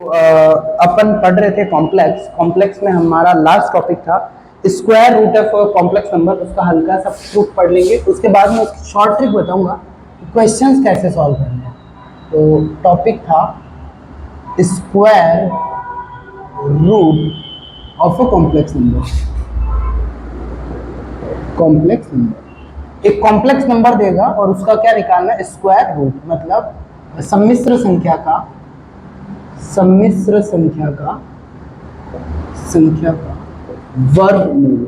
अपन पढ़ रहे थे कॉम्प्लेक्स में हमारा लास्ट टॉपिक था square root of complex number. उसका हल्का सा प्रूफ पढ़ लेंगे, उसके बाद में उसकी शॉर्ट ट्रिक बताऊंगा कि क्वेश्चंस कैसे सॉल्व करने हैं। तो टॉपिक था square root of a complex number. Complex number एक कॉम्प्लेक्स नंबर देगा और उसका क्या निकालना है, स्क्वायर रूट, मतलब सम्मिश्र संख्या का वर्गमूल।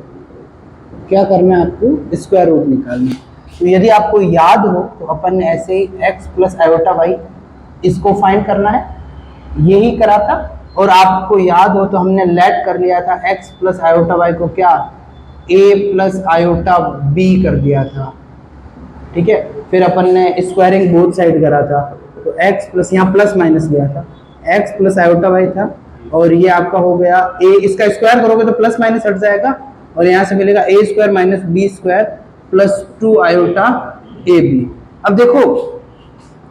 क्या करना है आपको, स्क्वायर रूट निकालना है। तो यदि आपको याद हो तो अपन ने ऐसे ही x प्लस आयोटा वाई इसको फाइंड करना है, यही करा था। और आपको याद हो तो हमने लेट कर लिया था x प्लस आयोटा वाई को क्या a प्लस आयोटा b कर दिया था, ठीक है। फिर अपन ने स्क्वायरिंग बोथ साइड करा था, तो x प्लस यहाँ प्लस माइनस लिया था, x प्लस आयोटा वाई था और ये आपका हो गया a। इसका स्क्वायर करोगे तो प्लस माइनस हट जाएगा और यहाँ से मिलेगा a square minus B square plus 2 iota A B. अब देखो,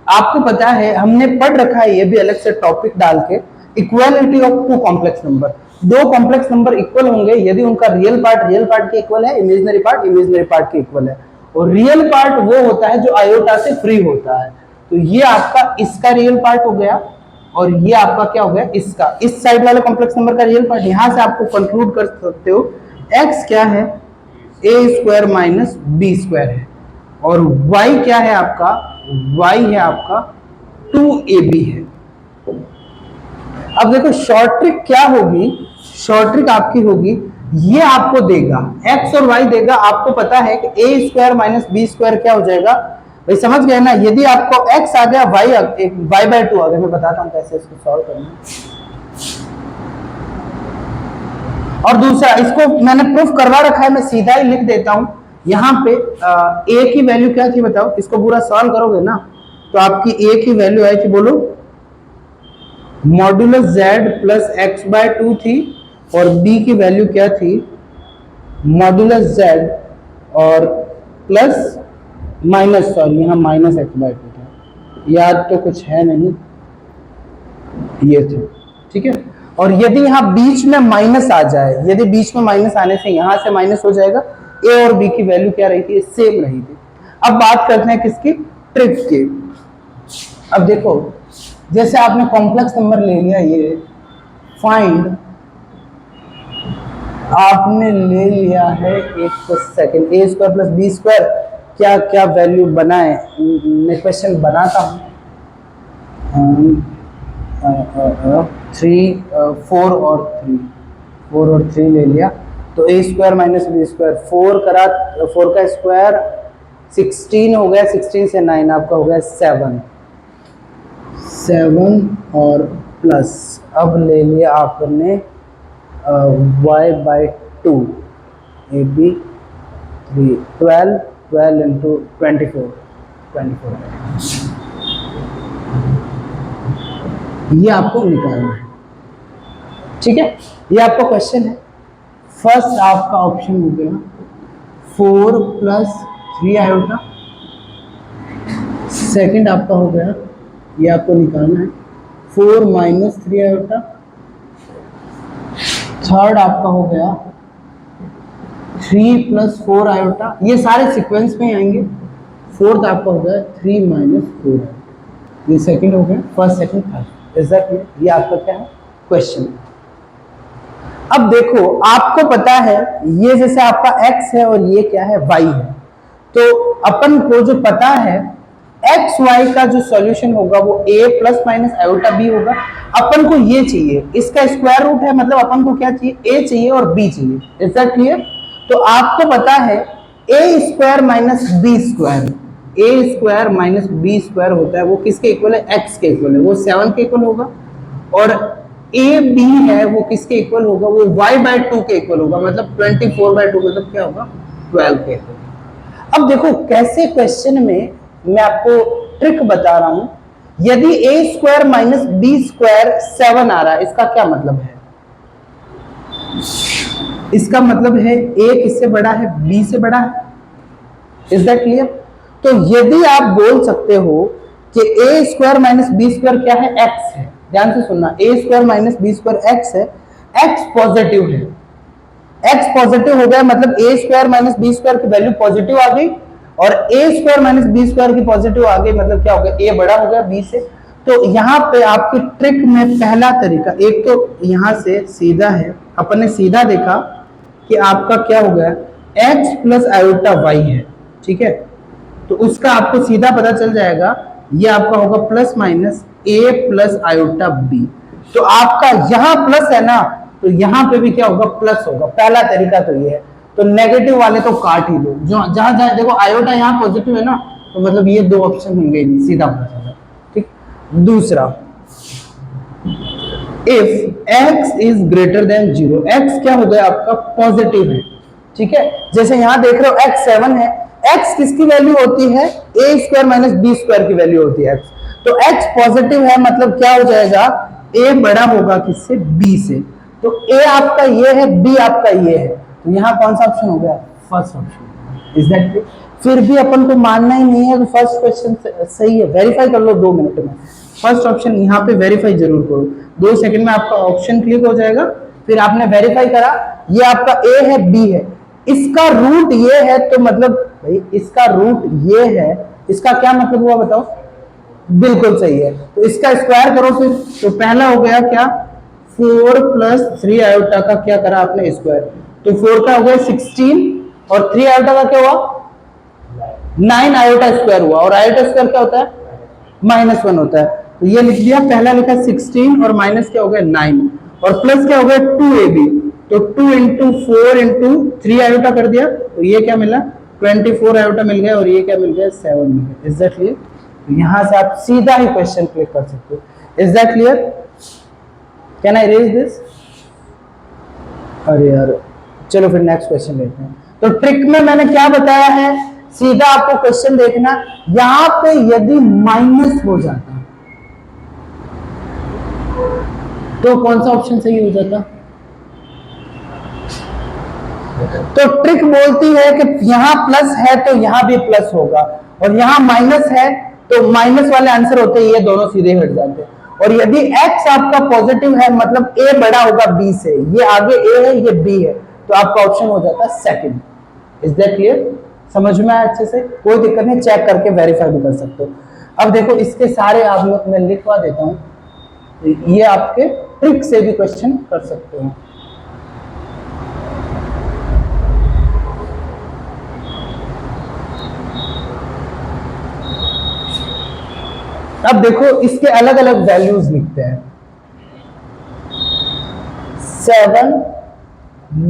आपको पता है हमने पढ़ रखा है ये भी अलग से टॉपिक डाल के, equality of two complex number. दो कॉम्प्लेक्स नंबर इक्वल होंगे यदि उनका रियल पार्ट के इक्वल है, इमेजिनरी पार्ट के इक्वल है। और रियल पार्ट वो होता है जो आयोटा से फ्री होता है। तो ये आपका इसका रियल पार्ट हो गया और ये आपका क्या हो गया, इसका, इस साइड वाले कॉम्प्लेक्स नंबर का रियल पार्ट। यहां से आपको कंक्लूड कर सकते हो x क्या है, a square minus B square है और y क्या है आपका, y है आपका 2ab है। अब देखो शॉर्ट ट्रिक क्या होगी, शॉर्ट ट्रिक आपकी होगी, ये आपको देगा x और y देगा। आपको पता है कि a square minus B square क्या हो जाएगा, भाई समझ गए ना। यदि आपको x आ गया, y बाय 2 आ गया, मैं बताता हूं कैसे इसको सॉल्व करना है। और दूसरा, इसको मैंने प्रूफ करवा रखा है, मैं सीधा ही लिख देता हूं यहाँ पे। a की वैल्यू क्या थी बताओ, इसको पूरा सॉल्व करोगे ना तो आपकी a की वैल्यू आई थी, बोलो, modulus z plus X by 2 थी और b की वैल्यू क्या थी, मॉड्यूलस z और प्लस माइनस, सॉरी यहाँ माइनस एक्स बाय 2 था, याद तो कुछ है नहीं, ये थे, ठीक है। और यदि यहाँ बीच में माइनस आ जाए, यदि बीच में माइनस आने से यहां से माइनस हो जाएगा, a और b की वैल्यू क्या रही थी, सेम रही थी। अब बात करते हैं किसकी, ट्रिक की। अब देखो, जैसे आपने कॉम्प्लेक्स नंबर ले लिया, ये फाइंड आपने ले लिया है, एक second, a square plus B square क्या क्या वैल्यू बनाए, मैं क्वेश्चन बनाता हूं। 4 और 3 ले लिया, तो a square minus B square, 4 करा, 4 का स्क्वायर 16 हो गया, 16 से 9 आपका हो गया 7 और प्लस, अब ले लिया आपने y by 2 A B 3, 12 into 24, ये आपको निकालना है, ठीक है। ये आपका क्वेश्चन है। फर्स्ट आपका ऑप्शन हो गया 4 प्लस 3 आयोटा, सेकंड आपका हो गया, ये आपको निकालना है 4 माइनस 3 आयोटा, थर्ड आपका हो गया 3 प्लस 4 आयोटा, ये सारे सीक्वेंस में आएंगे। फोर्थ आपका हो गया 3 माइनस 4, ये सेकंड हो गया, first second third. Is that clear? ये आपका क्या है, क्वेश्चन। अब देखो, आपको पता है ये जैसे आपका x है और ये क्या है, y है, तो अपन को जो पता है एक्स वाई का जो सॉल्यूशन होगा वो a plus minus iota b होगा। अपन को ये चाहिए, इसका स्क्वायर रूट है, मतलब अपन को क्या चाहिए, a चाहिए और b चाहिए। Is that clear? तो आपको पता है a square minus B square, a square minus B square होता है, वो किसके इक्वल है, x के इक्वल है, वो 7 के इक्वल होगा। और a b है वो किसके इक्वल होगा, वो y बाय 2 के इक्वल होगा, मतलब 24 बाय 2 मतलब क्या होगा, 12 के इक्वल। अब देखो कैसे क्वेश्चन में मैं आपको ट्रिक बता रहा हूं। यदि a square minus B square 7 आ रहा है, इसका क्या मतलब है, इसका मतलब है a किससे बड़ा है, b से बड़ा है। Is that clear? तो यदि आप बोल सकते हो कि a square minus B square क्या है, x है, ध्यान से सुनना, a square minus B square x है, एक्स पॉजिटिव है, एक्स पॉजिटिव हो गया मतलब a square minus B square की वैल्यू पॉजिटिव आ गई, और a square minus B square की पॉजिटिव आ गई मतलब क्या हो गया, ए बड़ा हो गया बी से। तो यहाँ पे आपकी ट्रिक में पहला तरीका, एक तो यहाँ से सीधा है, अपन ने सीधा देखा कि आपका क्या हो गया, x प्लस आयोटा वाई है, ठीक है, तो उसका आपको सीधा पता चल जाएगा, ये आपका होगा plus minus a plus iota b। तो आपका यहाँ प्लस है ना, तो यहाँ पे भी क्या होगा, प्लस होगा। पहला तरीका तो ये है। तो नेगेटिव वाले तो काट ही दो, जहां जहां देखो आयोटा यहाँ पॉजिटिव है ना, तो मतलब ये दो ऑप्शन होंगे नहीं, सीधा पता चला, ठीक। दूसरा, if x is greater than 0, x क्या हो गया आपका, पॉजिटिव है, ठीक है। जैसे यहां देख रहे हो x 7 है, x किसकी वैल्यू होती है, a square minus B square की वैल्यू होती है x, तो x पॉजिटिव है मतलब क्या हो जाएगा, a बड़ा होगा किससे, b से। तो a आपका ये है, b आपका ये है, तो यहाँ कौन सा ऑप्शन हो गया, first option. Is that clear? फिर भी अपन को मानना ही नहीं है तो फर्स्ट क्वेश्चन सही है, वेरीफाई कर लो 2 मिनट में। फर्स्ट ऑप्शन यहाँ पे वेरीफाई जरूर करो, 2 सेकंड में आपका ऑप्शन क्लिक हो जाएगा। फिर आपने वेरीफाई करा, ये आपका ए है, बी है, इसका रूट ये है, तो मतलब भाई इसका रूट ये है, इसका क्या मतलब हुआ बताओ, बिल्कुल सही है। तो इसका स्क्वायर करो फिर, तो पहला हो गया क्या, 4 प्लस 3 आयोटा का क्या करा आपने स्क्वायर, तो 4 का हो गया 16 और 3 आयोटा का क्या हुआ, 9 आयोटा स्क्वायर हुआ, और आयोटा स्क्वायर क्या होता है, -1 होता है। तो ये लिख दिया, पहला लिखा 16 और माइनस क्या हो गया 9, और प्लस क्या हो गया 2ab, तो 2 इंटू 4 इंटू 3 आयोटा कर दिया, तो ये क्या मिला 24 आयोटा मिल गया, और ये क्या मिल गया 7 मिल गया। Is that clear? तो यहां से आप सीधा ही क्वेश्चन क्लिक कर सकते हो। Is that clear? Can I raise this? अरे यार, चलो फिर नेक्स्ट क्वेश्चन लेते हैं। तो ट्रिक में मैंने क्या बताया है, सीधा आपको क्वेश्चन देखना, यहां पे यदि माइनस हो जाता तो कौन सा ऑप्शन सही हो जाता, तो ट्रिक बोलती है कि यहां प्लस है तो यहां भी प्लस होगा, और यहां माइनस है तो माइनस वाले आंसर होते हैं, ये दोनों सीधे हट जाते हैं। और यदि x आपका पॉजिटिव है मतलब a बड़ा होगा b से, ये आगे a है ये b है, तो आपका ऑप्शन हो जाता है सेकंड। Is that clear? समझ में आया अच्छे से? कोई दिक्कत नहीं, चेक करके वेरीफाई भी कर सकते हो। अब देखो इसके सारे आप लोग मैं लिखवा देता हूं, ये आपके ट्रिक से भी क्वेश्चन कर सकते हो। अब देखो इसके अलग अलग वैल्यूज लिखते हैं, 7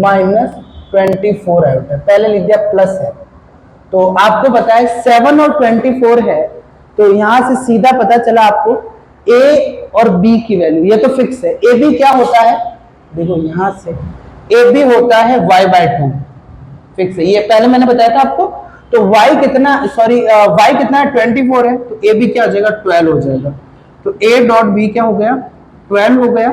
माइनस 24 आयोटा, पहले लिख दिया प्लस है, तो आपको पता है 7 और 24 है, तो यहां से सीधा पता चला आपको a और b की वैल्यू, ये तो फिक्स है। a b क्या होता है, देखो यहां से a b होता है y/2, फिक्स है, ये पहले मैंने बताया था आपको। तो y कितना, सॉरी y कितना है 24 है, तो a b क्या हो जाएगा 12 हो जाएगा, तो a डॉट b क्या हो गया 12 हो गया।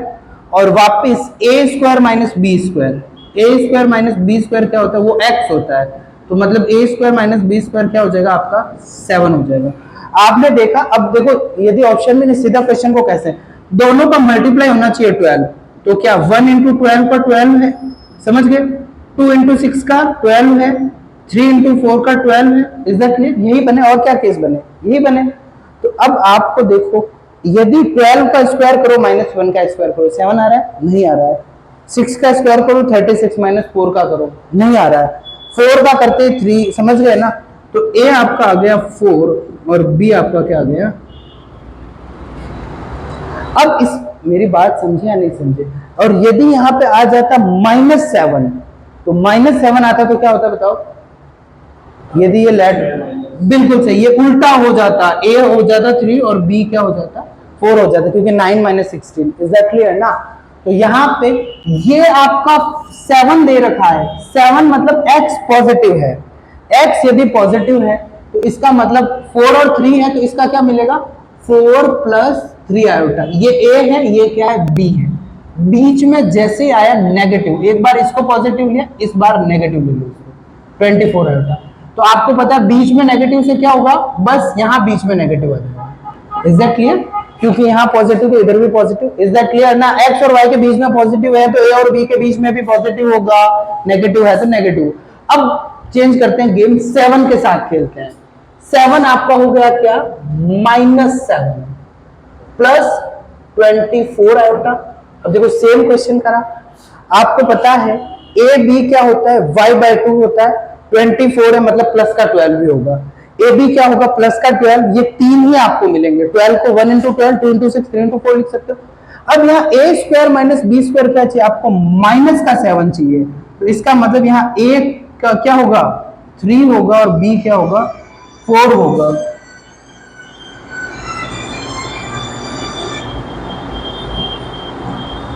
और वापस a square minus B square, a square minus B square क्या होता है, वो x होता है, तो मतलब a square minus B square क्या हो जाएगा आपका 7 हो जाएगा। आपने देखा, अब देखो यदि ऑप्शन में सीधा क्वेश्चन को कैसे, दोनों का मल्टीप्लाई होना चाहिए 12, तो क्या 1 इंटू 12 का 12 है, समझ गए, 2 इंटू 6 का 12 है, 3 इंटू 4 का 12 है। Is that clear? यही बने, और क्या केस बने, यही बने। तो अब आपको देखो, यदि 12 का स्क्वायर करो -1 का स्क्वायर करो, 7 आ रहा है, नहीं आ रहा है। 6 का स्क्वायर करो 36 माइनस 4 का करो, नहीं आ रहा है। 4 का करते 3, समझ गए ना। तो a आपका आ गया 4 और b आपका क्या आ गया। अब इस मेरी बात समझे या नहीं समझे, और यदि यहाँ पे आ जाता -7, तो -7 आता तो क्या होता बताओ, यदि ये लेट, बिल्कुल सही, ये उल्टा हो जाता, a हो जाता 3 और b क्या हो जाता 4 हो जाता, क्योंकि 9 माइनस 16। इज दैट क्लियर ना? तो यहाँ पे ये आपका 7 दे रखा है, 7 मतलब x पॉजिटिव है, x यदि पॉजिटिव है तो इसका मतलब 4 और 3 है, तो इसका क्या मिलेगा 4 प्लस 3 आयोटा, ये a है, ये क्या है b है। बीच में जैसे आया नेगेटिव, एक बार इसको पॉजिटिव लिया, इस बार नेगेटिव ले लो इसको, 24 आयोटा। तो आपको पता है बीच में नेगेटिव से क्या होगा, बस यहां बीच में नेगेटिव आ जाएगा। Is that clear? क्योंकि यहाँ पॉजिटिव तो इधर भी पॉजिटिव। इज दैट क्लियर ना? एक्स और वाई के बीच में पॉजिटिव है तो ए और बी के बीच में भी पॉजिटिव होगा, नेगेटिव है तो नेगेटिव। अब चेंज करते हैं, गेम 7 के साथ खेलते हैं। 7 आपका हो गया क्या? -7 प्लस 24 आयोटा। अब देखो सेम क्वेश्चन करा, आपको पता है ए बी क्या होता है? y/2 होता है, 24 है मतलब प्लस का 12 भी होगा। ए बी क्या होगा? प्लस का 12, ये तीन ही आपको मिलेंगे। 12 को 1 × 12, 2 × 6, 3 × 4 लिख सकते हो। अब यहाँ a² - b² क्या चाहिए आपको? माइनस का 7 चाहिए। तो इसका मतलब यहाँ a का क्या होगा? 3 होगा और b क्या होगा? 4 होगा।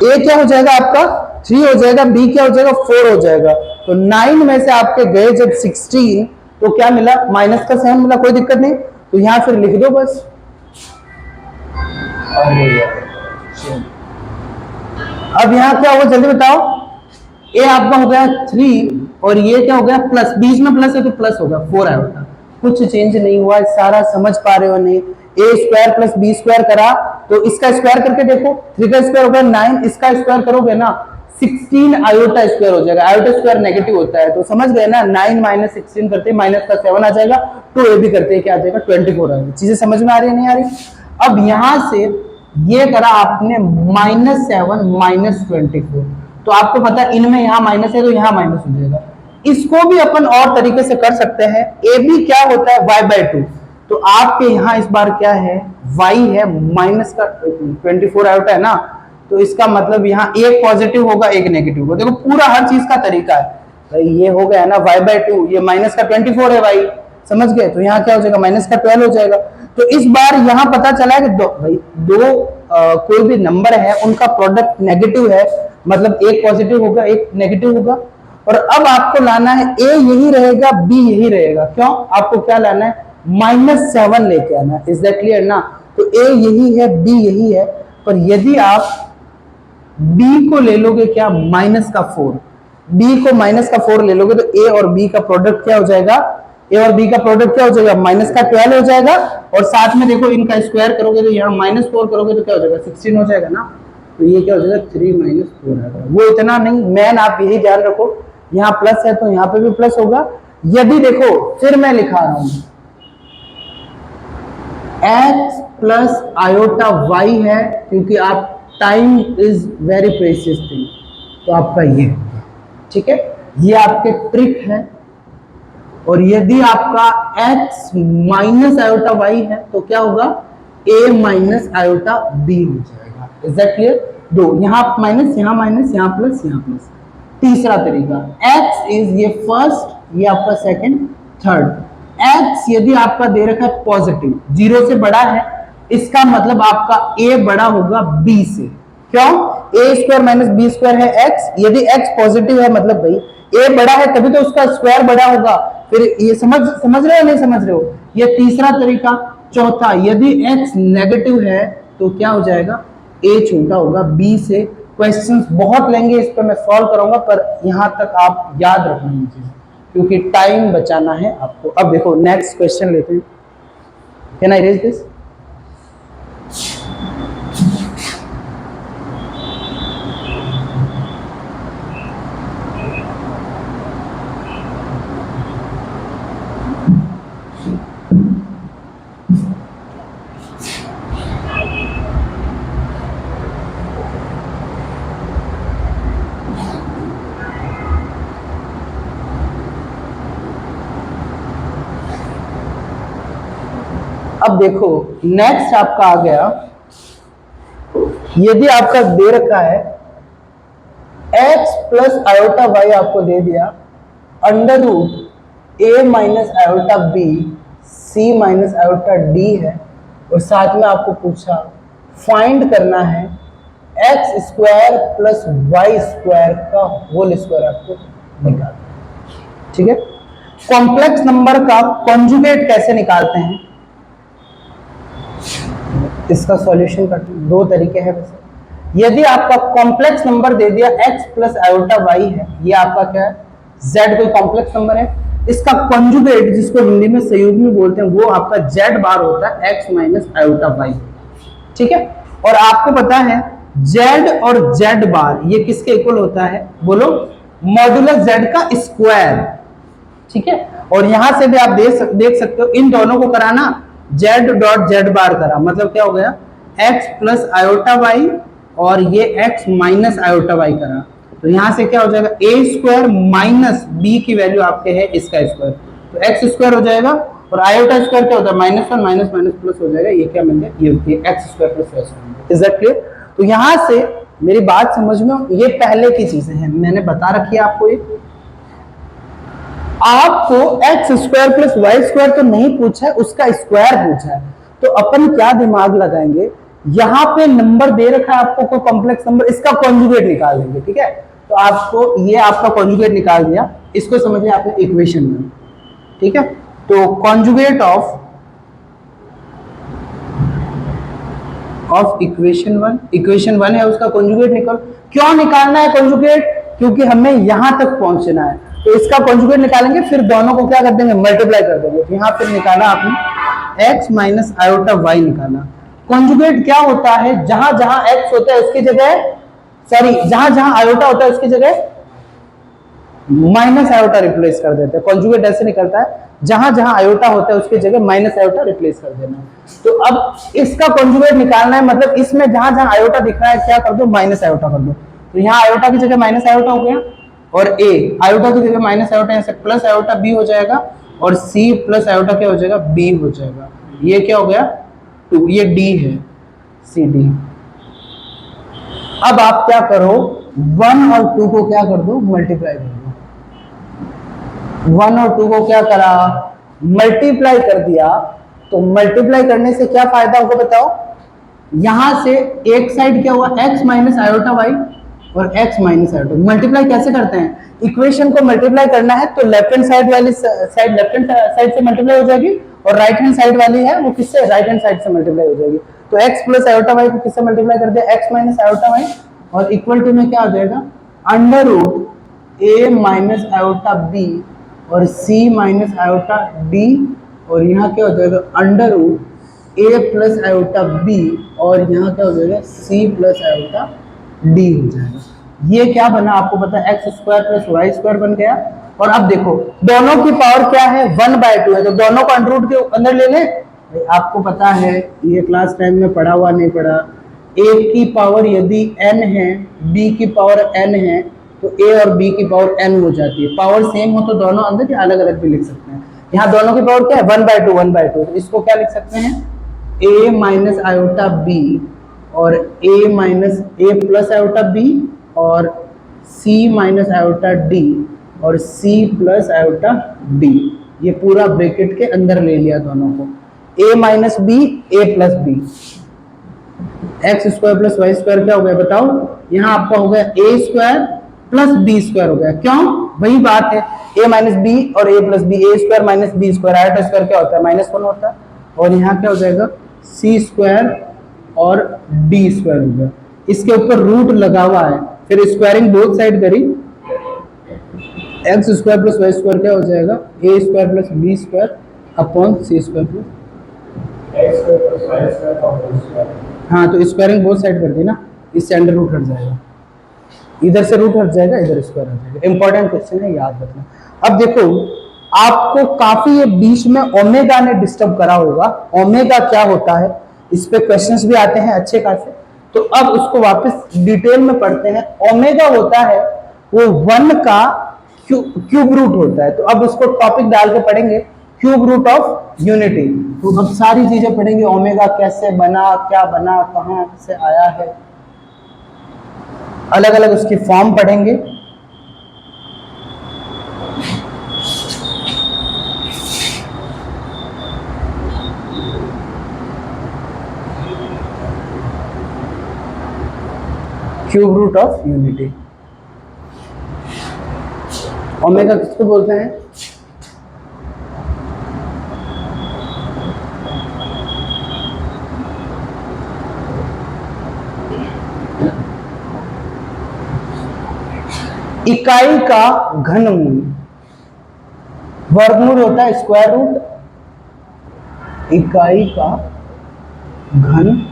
ए क्या हो जाएगा आपका? 3 हो जाएगा, बी क्या हो जाएगा? 4 हो जाएगा। तो 9 में से आपके गए जब 16, तो क्या मिला? माइनस का 7 मिला, कोई दिक्कत नहीं। तो यहां फिर लिख दो बस। अब यहां क्या होगा जल्दी बताओ? ए आपका हो गया 3 और ये क्या हो गया? प्लस, बीच में प्लस है तो प्लस होगा, 4 आया। कुछ चेंज नहीं हुआ, सारा समझ पा रहे हो नहीं? a² + b² करा तो इसका स्क्वायर करके देखो, 3 का स्क्वायर हो गया 9, इसका स्क्वायर करोगे ना 16 आयोटा स्क्वायर हो जाएगा। आयोटा स्क्वायर नेगेटिव होता है तो समझ गए ना? 9 - 16 करते माइनस का 7 आ जाएगा, तो ए भी करते क्या आ जाएगा? 24 आ जाएगा। चीजें समझ में आ रही है नहीं आ रही? अब यहां से ये करा आपने -7 - 24, तो आपको पता है इनमें यहाँ माइनस है तो यहाँ माइनस हो जाएगा। इसको भी अपन और तरीके से कर सकते हैं। ए बी क्या होता है? y/2, तो आपके यहाँ इस बार क्या है? y है, माइनस का 24 आयोटा है ना, तो इसका मतलब यहाँ एक पॉजिटिव होगा एक नेगेटिव होगा। देखो पूरा हर चीज का तरीका है भाई। ये हो गया ना y/2, ये माइनस का 24 है भाई, समझ गए? तो यहाँ क्या हो जाएगा? माइनस का 12 हो जाएगा। तो इस बार यहाँ पता चला है कि दो कोई भी नंबर है उनका प्रोडक्ट नेगेटिव है, मतलब एक पॉजिटिव होगा एक नेगेटिव होगा। और अब आपको लाना है ए यही रहेगा बी यही रहेगा। क्यों? आपको क्या लाना है? -7 लेके आना है। इज दैट क्लियर ना? तो ए यही है बी यही है, पर यदि आप बी को ले लोगे क्या? -4, बी को -4 ले लोगे तो ए और बी का प्रोडक्ट क्या हो जाएगा? ए और बी का प्रोडक्ट क्या हो जाएगा? -12 हो जाएगा। और साथ में देखो इनका स्क्वायर करोगे तो यहाँ -4 करोगे तो क्या हो जाएगा? 16 हो जाएगा ना। तो ये क्या हो जाएगा? 3 - 4 आएगा। वो इतना नहीं, मैन आप यही ध्यान रखो, यहाँ प्लस है तो यहाँ पे भी प्लस होगा। यदि देखो फिर मैं लिखा रहा हूं x प्लस आयोटा y है, क्योंकि आप time is very precious thing, तो आपका ये, ठीक है, ये आपके ट्रिक है। और यदि आपका x माइनस आयोटा y है तो क्या होगा? a माइनस आयोटा b हो जाएगा। Is that clear? दो, यहाँ माइनस यहाँ माइनस यहाँ प्लस यहाँ प्लस। तीसरा तरीका x इज ये फर्स्ट, ये आपका सेकंड, थर्ड। x यदि आपका दे रखा है पॉजिटिव, 0 से बड़ा है, इसका मतलब आपका a बड़ा होगा b से। क्यों? a² - b² है x, यदि x पॉजिटिव है मतलब भाई a बड़ा है तभी तो उसका स्क्वायर बड़ा होगा। फिर ये समझ रहे हो नहीं समझ रहे हो? ये तीसरा तरीका। चौथा, यदि x नेगेटिव है तो क्या हो जाएगा? a छोटा होगा b से। क्वेश्चंस बहुत लेंगे, इस पर मैं सॉल्व करूंगा, पर यहां तक आप याद रखना मुझे, क्योंकि टाइम बचाना है आपको। अब देखो नेक्स्ट क्वेश्चन लेते हैं। Can I raise this? अब देखो नेक्स्ट आपका आ गया, यदि आपका दे रखा है x प्लस आयोटा y आपको दे दिया, √a minus iota b c minus iota d है, और साथ में आपको पूछा फाइंड करना है x² प्लस y² का होल स्क्वायर आपको निकालना। ठीक है? कॉम्प्लेक्स नंबर का कॉन्जुगेट कैसे निकालते हैं, इसका सॉल्यूशन का दो तरीके हैं वैसे। यदि आपका कॉम्प्लेक्स नंबर दे दिया x प्लस आयोटा y है, ये आपका क्या है? z कोई कॉम्प्लेक्स नंबर है, इसका कॉन्जुगेट जिसको हिंदी में संयुग्मी बोलते हैं वो आपका z बार होता है x माइनस आयोटा y। ठीक है। और आपको पता है z और z बार ये किसके इक्वल होता है, बोलो, मॉड्यूलस z का स्क्वायर, ठीक है। और यहां से भी आप देख सकते हो इन दोनों को कराना, z डॉट z बार करा, मतलब क्या हो गया, x प्लस आयोटा वाई और ये x माइनस आयोटा वाई करा, तो यहां से क्या हो जाएगा, ए स्क्वायर माइनस बी की वैल्यू आपके है इसका स्क्वायर, तो एक्स स्क्वायर हो जाएगा, और आयोटा स्क्वायर क्या होता है, minus one minus minus plus हो जाएगा, ये क्या मिल गया, ये X square plus Y square. Is that clear? तो यहां से मेरी बात समझ में, ये पहले की चीजें हैं, मैंने बता रखी है आपको, ये आपको X square plus Y square तो नहीं पूछा है, उसका स्क्वायर पूछा है, तो अपन क्या दिमाग लगाएंगे, यहां पे नंबर दे रखा है आपको कोई कॉम्प्लेक्स नंबर, इसका कॉन्जुगेट निकाल देंगे, ठीक है। तो आपको ये आपका कॉन्जुगेट निकाल दिया, इसको समझिए आपने इक्वेशन में, ठीक है। तो कॉन्जुगेट ऑफ इक्वेशन वन है, उसका कॉन्जुगेट निकाल, क्यों निकालना है कॉन्जुगेट, क्योंकि हमें यहां तक पहुंचना है, तो इसका कॉन्जुगेट निकालेंगे, फिर दोनों को क्या कर देंगे, मल्टीप्लाई कर देंगे, तो यहां फिर निकाला आपने x माइनस आयोटा वाई निकाला। कॉन्जुगेट क्या होता है, जहां जहां x होता है उसकी जगह, सॉरी, जहां जहां आयोटा होता है उसकी जगह माइनस आयोटा रिप्लेस कर देते हैं। कॉन्जुगेट ऐसे निकलता है, जहां जहां आयोटा होता है उसकी जगह माइनस आयोटा रिप्लेस कर देना। तो अब इसका कॉन्जुगेट निकालना है, मतलब इसमें जहां जहां आयोटा दिख रहा है क्या कर दो, माइनस आयोटा कर दो, तो यहाँ आयोटा की जगह माइनस आयोटा हो गया, और ए आयोटा की जगह माइनस आयोटा, यहाँ से प्लस आयोटा बी हो जाएगा, और सी प्लस आयोटा क्या हो जाएगा, बी हो जाएगा, ये क्या हो गया 2, ये डी है, सी डी। अब आप क्या करो, 1 और 2 को क्या कर दो, मल्टीप्लाई कर दो, 1 और 2 को क्या करा, मल्टीप्लाई कर दिया, तो मल्टीप्लाई करने से क्या फायदा होगा बताओ, यहां से एक साइड क्या हुआ, x माइनस आयोटा वाई और x माइनस आयोटा, मल्टीप्लाई कैसे करते हैं, इक्वेशन को मल्टीप्लाई करना है तो लेफ्ट हैंड साइड वाली साइड लेफ्ट हैंड साइड से मल्टीप्लाई हो जाएगी, और राइट हैंड साइड वाली है वो किससे, राइट हैंड साइड से मल्टीप्लाई हो जाएगी, तो x प्लस आयोटा वाई को किससे मल्टीप्लाई कर दिया, x माइनस आयोटा वाई, और इक्वल टू में क्या हो जाएगा, under root a minus iota b और c माइनस आयोटा d, और यहाँ क्या हो जाएगा, under root a plus iota b, और यहाँ क्या हो जाएगा, c प्लस आयोटा d हो जाएगा। ये क्या बना आपको पता है, X square plus Y square बन गया। और अब देखो दोनों की पावर क्या है, 1/2 है, तो दोनों को अंडर रूट के अंदर ले लें। आपको पता है ये क्लास टाइम में पढ़ा हुआ नहीं पढ़ा, a की पावर यदि n है, b की पावर n है, तो a और b की पावर n हो जाती है। पावर सेम हो तो दोनों अंदर या अलग अलग भी लिख सकते हैं। यहाँ दोनों की पावर क्या है, 1/2, तो इसको क्या लिख सकते हैं, a माइनस आयोटा b और a minus a plus iota b और c माइनस आयोटा d और c प्लस आयोटा d, ये पूरा ब्रैकेट के अंदर ले लिया दोनों को, a minus b a plus b, X square plus Y square क्या हो गया बताओ, यहाँ आपका हो गया a square plus B square हो गया, क्यों, वही बात है, a माइनस बी और a plus B, A square minus B square, iota square क्या होता है, -1 होता है, और यहाँ क्या हो जाएगा, c स्क्वायर और d स्क्वायर हो गया, इसके ऊपर रूट लगा हुआ है, फिर स्क्वायरिंग बोथ साइड करी, X square plus Y square क्या हो जाएगा, a square plus B square upon c square plus, हाँ तो स्क्वायरिंग बोथ साइड कर दी ना, इससे अंडर रूट हट जाएगा, इधर से रूट हट जाएगा, इधर स्क्वायर हट जाएगा। इंपॉर्टेंट क्वेश्चन है, याद रखना। अब देखो आपको काफी ये बीच में ओमेगा ने डिस्टर्ब करा होगा, ओमेगा क्या होता है, इस पे क्वेश्चंस भी आते हैं अच्छे खासे, तो अब उसको वापस डिटेल में पढ़ते हैं। ओमेगा होता है वो 1 का क्यूब रूट होता है, तो अब उसको टॉपिक डाल के पढ़ेंगे, क्यूब रूट ऑफ यूनिटी, तो अब सारी चीजें पढ़ेंगे, ओमेगा कैसे बना, क्या बना, कहां से आया है, अलग अलग उसकी फॉर्म पढ़ेंगे। Cube root of unity, omega किसको बोलते हैं, इकाई का घनमूल, वर्गमूल होता है स्क्वायर रूट, इकाई का घन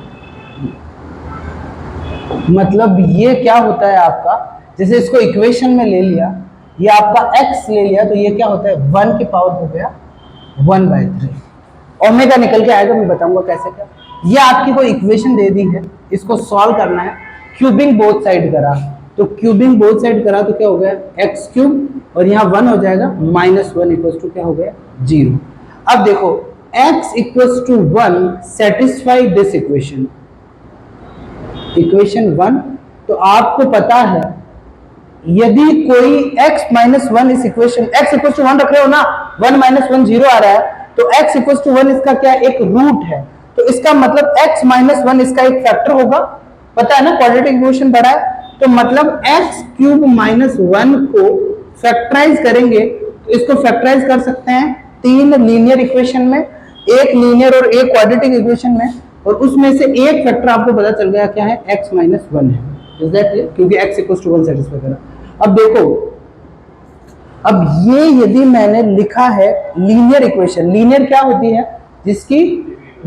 मतलब ये क्या होता है आपका, जैसे इसको इक्वेशन में ले लिया, ये आपका x ले लिया, तो ये क्या होता है 1 की पावर हो गया 1/3। ओमेगा निकल के आएगा, मैं बताऊंगा कैसे क्या। ये आपकी कोई इक्वेशन दे दी है, इसको सॉल्व करना है। क्यूबिंग बोथ साइड करा, तो क्यूबिंग बोथ साइड करा तो क्या हो गया एक्स क्यूब, और यहाँ 1 हो जाएगा, -1 इक्वल टू क्या हो गया 0। अब देखो x equal to 1 satisfy this equation, equation 1। तो आपको पता है यदि कोई x -1 इस इक्वेशन, x इक्वल टू 1 रख रहे हो ना, 1 -1 0 आ रहा है, तो x इक्वल टू 1 इसका क्या एक रूट है, तो इसका मतलब x -1 इसका एक फैक्टर होगा, पता है ना, क्वाड्रेटिक इक्वेशन पढ़ा है। तो मतलब x क्यूब -1 को फैक्टराइज करेंगे, तो इसको फैक्टराइज कर सकते हैं 3 लीनियर इक्वेशन में, एक लीनियर और एक क्वाड्रेटिक इक्वेशन में, और उसमें से एक फैक्टर आपको पता चल गया क्या है x -1 है। Is that clear? क्योंकि x इक्वल टू 1 सेटिस्फाई करा। अब देखो, अब ये यदि मैंने लिखा है लीनियर इक्वेशन, लीनियर क्या होती है जिसकी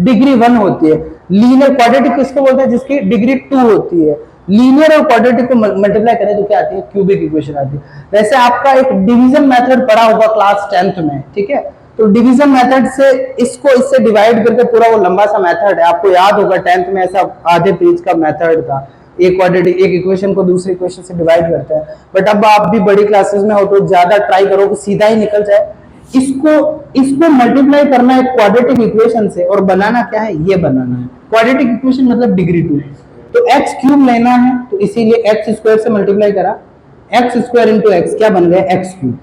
डिग्री 1 होती है, लीनियर क्वाड्रेटिक किसको बोलते हैं जिसकी डिग्री 2 होती है। लीनियर और क्वाड्रेटिक को मल्टीप्लाई करें तो क्या आती है क्यूबिक इक्वेशन आती है। वैसे आपका एक डिवीजन मेथड पढ़ा होगा क्लास 10th में, ठीक है, तो डिवीजन मेथड से इसको इससे डिवाइड करके पूरा वो लंबा सा मेथड है, आपको याद होगा 10th में ऐसा आधे पेज का मेथड था, एक क्वाड्रेटिक एक इक्वेशन को दूसरी इक्वेशन से डिवाइड करते हैं। बट अब आप भी बड़ी क्लासेस में हो तो ज्यादा ट्राई करो कि सीधा ही निकल जाए। इसको मल्टीप्लाई करना है क्वाड्रेटिक इक्वेशन से, और बनाना क्या है, ये बनाना है क्वाड्रेटिक इक्वेशन मतलब डिग्री 2। तो एक्स क्यूब लेना है, तो इसीलिए एक्स स्क्वायर से मल्टीप्लाई करा, एक्स स्क्वायर इंटू एक्स क्या बन गया एक्स क्यूब।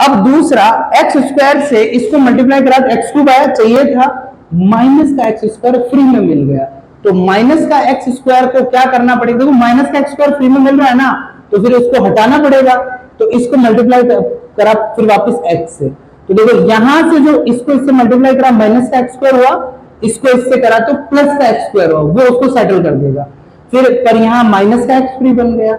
अब दूसरा एक्स स्क्वायर से इसको मल्टीप्लाई करा तो एक्स क्यूब आया, चाहिए था माइनस का एक्स स्क्वायर फ्री में मिल गया, तो माइनस का एक्स स्क्वायर को क्या करना पड़ेगा, देखो माइनस का एक्स स्क्वायर फ्री में मिल रहा है ना, तो फिर इसको हटाना पड़ेगा, तो इसको मल्टीप्लाई करा फिर वापस एक्स से, तो देखो यहां से जो इसको इससे मल्टीप्लाई करा माइनस का एक्स स्क्वायर हुआ, इसको इससे करा तो प्लस का एक्स स्क्वायर हुआ, वो उसको सेटल कर देगा, फिर पर यहाँ माइनस का एक्स फ्री बन गया।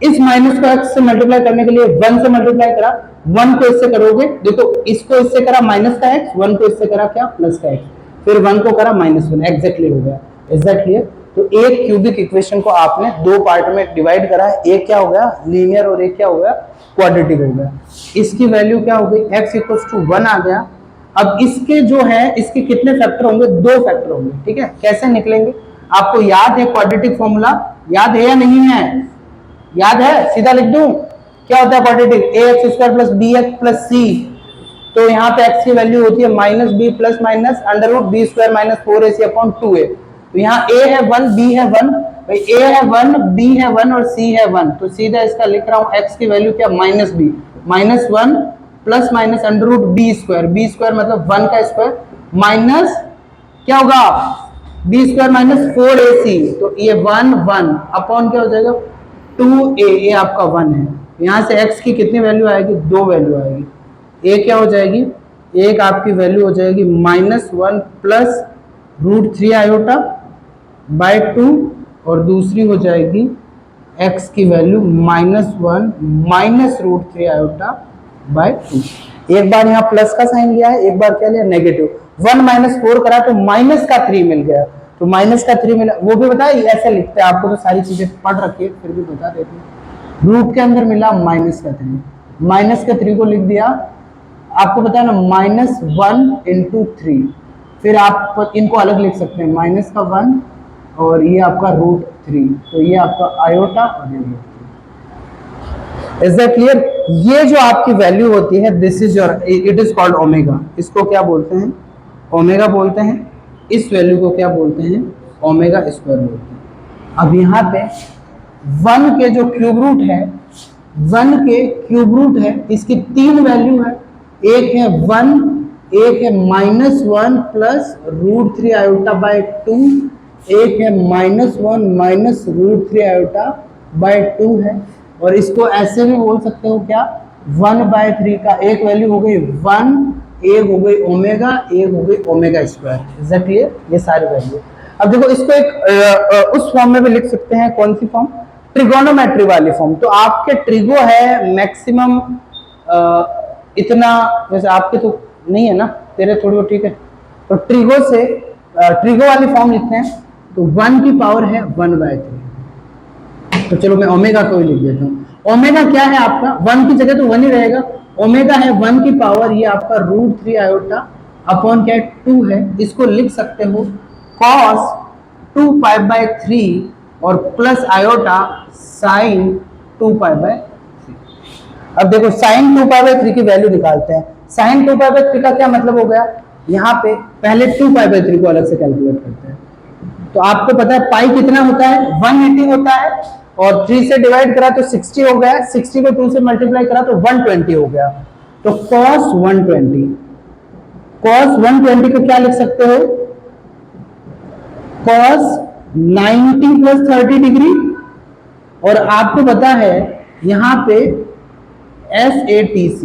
इस माइनस को एक्स से मल्टीप्लाई करने के लिए 1 से मल्टीप्लाई करा, 1 को इससे करोगे, देखो इसको इससे करा माइनस का एक्स, 1 को इससे करा क्या प्लस का एक्स, फिर 1 को करा -1, एग्जैक्टली हो गया। Is that clear? तो एक क्यूबिक इक्वेशन को आपने दो पार्ट में डिवाइड करा, एक क्या हो गया लीनियर और एक क्या हो गया क्वाड्रेटिक हो गया। इसकी वैल्यू क्या हो गई x इक्वल टू 1 आ गया। अब इसके जो है इसके कितने फैक्टर होंगे, 2 फैक्टर होंगे, ठीक है। कैसे निकलेंगे आपको याद है, क्वाड्रेटिक फॉर्मूला याद है या नहीं है, याद है, सीधा लिख दूं, क्या होता है quadratic, ax² plus bx plus c, तो यहाँ पे x की वैल्यू होती है -b plus minus √b² minus 4ac upon 2a। तो यहाँ a है 1, b है 1, भाई a है 1, b है 1 और c है 1, तो सीधा इसका लिख रहा हूँ x की वैल्यू क्या -b, -1 plus minus √b², b² मतलब 1 का स्क्वायर माइनस क्या होगा b² माइनस 4ac, तो ये 1 1 अपॉन क्या हो जाएगा 2a, ये आपका 1 है। यहाँ से x की कितनी वैल्यू आएगी, 2 वैल्यू आएगी, a क्या हो जाएगी, एक आपकी वैल्यू हो जाएगी -1 प्लस √3 आयोटा बाय 2, और दूसरी हो जाएगी x की वैल्यू -1 माइनस √3 आयोटा बाय 2। एक बार यहाँ प्लस का साइन लिया है, एक बार क्या लिया नेगेटिव, 1 - 4 करा तो माइनस का 3 मिल गया, तो माइनस का 3 मिला, वो भी बताया ऐसे लिखते हैं, आपको तो सारी चीजें पढ़ रखी है फिर भी बता देते हैं। रूट के अंदर मिला माइनस का 3 को लिख दिया, आपको पता है ना -1 × 3, फिर आप इनको अलग लिख सकते हैं, माइनस का 1 और ये आपका √3, तो ये आपका आयोटा और ये √3। Is that clear? ये जो आपकी वैल्यू होती है this is your, it is called omega, इसको क्या बोलते हैं ओमेगा बोलते हैं, इस वैल्यू को क्या बोलते हैं ओमेगा स्क्वायर बोलते हैं। अब यहाँ पे 1 के जो क्यूब रूट है, 1 के क्यूब रूट है, इसकी 3 वैल्यू है, एक है 1, एक है -1 प्लस √3 आयोटा बाय 2, एक है -1 माइनस √3 आयोटा बाय 2 है, और इसको ऐसे भी बोल सकते हो क्या 1/3 का एक वैल्यू हो गई 1, एक हो गई ओमेगा, एक हो गई omega square. Is that clear? ये सारी वैल्यू। अब देखो इसको एक उस फॉर्म में भी लिख सकते हैं, कौन सी फॉर्म, ट्रिगोनोमेट्री वाली फॉर्म। तो आपके ट्रिगो है मैक्सिमम इतना, वैसे आपके तो नहीं है ना, तेरे थोड़ी बहुत ठीक है, तो ट्रिगो से ट्रिगो वाली फॉर्म लिखते हैं, तो 1 की पावर है 1/3। तो चलो मैं ओमेगा को ही लिख देता हूँ। ओमेगा क्या है आपका, 1 की जगह तो 1 ही रहेगा। ओमेगा है 1 की पावर, ये आपका √3 आयोटा अपॉन क्या है 2 है। इसको लिख सकते हो cos 2π/3 और प्लस आयोटा sin 2π/3। अब देखो sin 2π/3 की वैल्यू निकालते हैं। sin 2π/3 का क्या मतलब हो गया, यहाँ पे पहले 2π/3 को अलग से कैलकुलेट करते हैं। तो आपको पता है पाई कितना होता है, 180 होता है, और 3 से डिवाइड करा तो 60 हो गया, 60 को 2 से मल्टीप्लाई करा तो 120 हो गया। तो cos 120 को क्या लिख सकते हो, cos 90 + 30 डिग्री। और आपको पता है यहाँ पे SATC